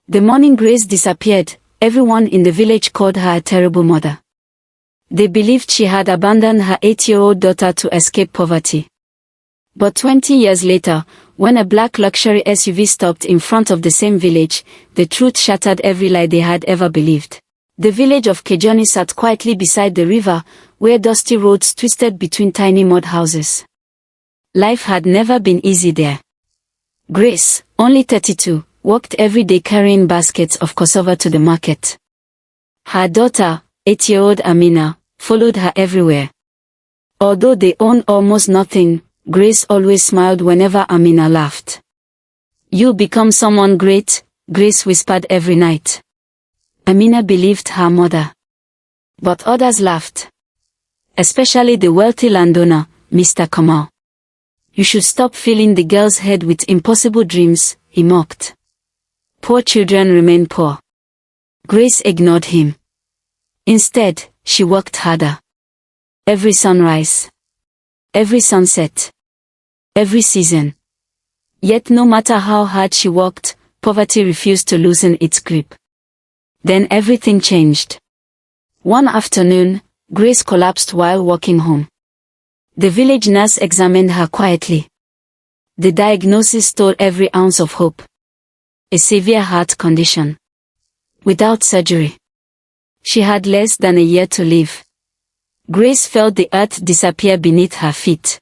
The morning Grace disappeared, everyone in the village called her a terrible mother. They believed she had abandoned her 8-year-old daughter to escape poverty. But 20 years later, when a black luxury SUV stopped in front of the same village, the truth shattered every lie they had ever believed. The village of Kenyan sat quietly beside the river, where dusty roads twisted between tiny mud houses. Life had never been easy there. Grace, only 32, walked every day carrying baskets of cassava to the market. Her daughter, 8-year-old Amina, followed her everywhere. Although they owned almost nothing, Grace always smiled whenever Amina laughed. "You'll become someone great," Grace whispered every night. Amina believed her mother. But others laughed. Especially the wealthy landowner, Mr. Kamal. "You should stop filling the girl's head with impossible dreams," he mocked. Poor children remain poor. Grace ignored him. Instead, she worked harder. Every sunrise. Every sunset. Every season. Yet no matter how hard she worked, poverty refused to loosen its grip. Then everything changed. One afternoon, Grace collapsed while walking home. The village nurse examined her quietly. The diagnosis stole every ounce of hope. A severe heart condition. Without surgery. She had less than a year to live. Grace felt the earth disappear beneath her feet.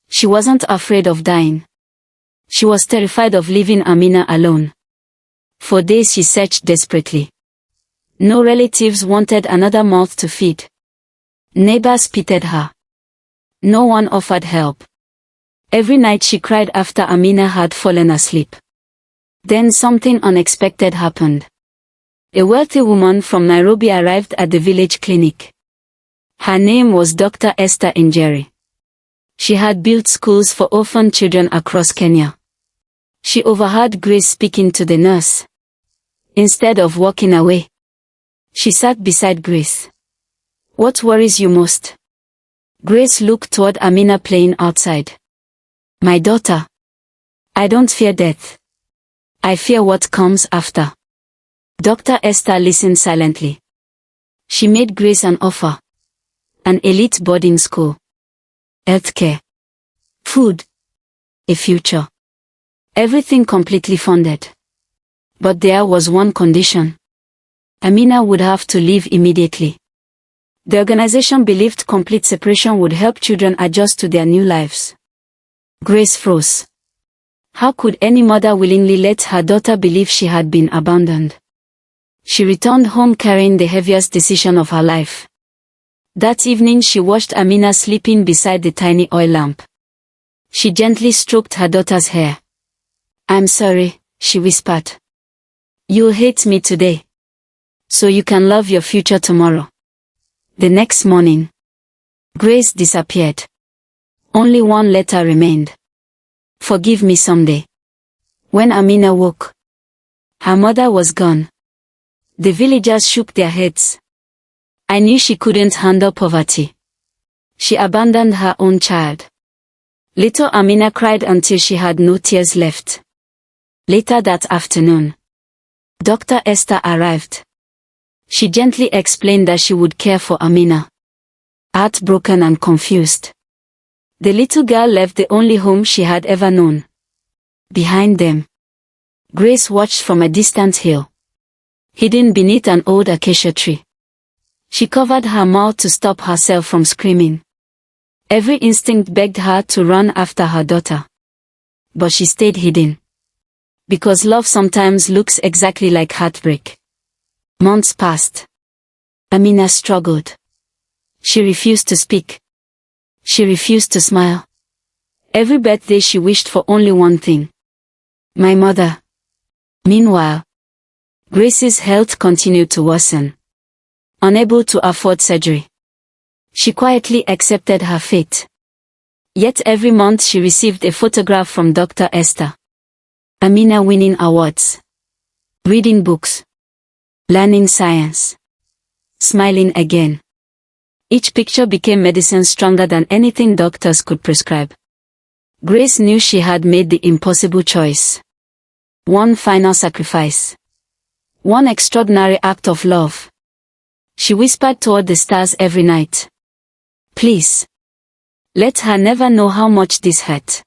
She wasn't afraid of dying. She was terrified of leaving Amina alone. For days she searched desperately. No relatives wanted another mouth to feed. Neighbors pitied her. No one offered help. Every night she cried after Amina had fallen asleep. Then something unexpected happened. A wealthy woman from Nairobi arrived at the village clinic. Her name was Dr. Esther Njeri. She had built schools for orphan children across Kenya. She overheard Grace speaking to the nurse. Instead of walking away, she sat beside Grace. "What worries you most?" Grace looked toward Amina playing outside. "My daughter. I don't fear death. I fear what comes after." Dr. Esther listened silently. She made Grace an offer. An elite boarding school. Healthcare. Food. A future. Everything completely funded. But there was one condition. Amina would have to leave immediately. The organization believed complete separation would help children adjust to their new lives. Grace froze. How could any mother willingly let her daughter believe she had been abandoned? She returned home carrying the heaviest decision of her life. That evening she watched Amina sleeping beside the tiny oil lamp. She gently stroked her daughter's hair. "I'm sorry," she whispered. "You'll hate me today. So you can love your future tomorrow." The next morning, Grace disappeared. Only one letter remained. "Forgive me someday." When Amina woke, her mother was gone. The villagers shook their heads. "I knew she couldn't handle poverty. She abandoned her own child." Little Amina cried until she had no tears left. Later that afternoon, Dr. Esther arrived. She gently explained that she would care for Amina. Heartbroken and confused, the little girl left the only home she had ever known. Behind them, Grace watched from a distant hill. Hidden beneath an old acacia tree. She covered her mouth to stop herself from screaming. Every instinct begged her to run after her daughter. But she stayed hidden. Because love sometimes looks exactly like heartbreak. Months passed. Amina struggled. She refused to speak. She refused to smile. Every birthday she wished for only one thing. My mother. Meanwhile, Grace's health continued to worsen. Unable to afford surgery, she quietly accepted her fate. Yet every month she received a photograph from Dr. Esther. Amina winning awards, reading books, learning science, smiling again. Each picture became medicine stronger than anything doctors could prescribe. Grace knew she had made the impossible choice. One final sacrifice. One extraordinary act of love. She whispered toward the stars every night. Please. Let her never know how much this hurt.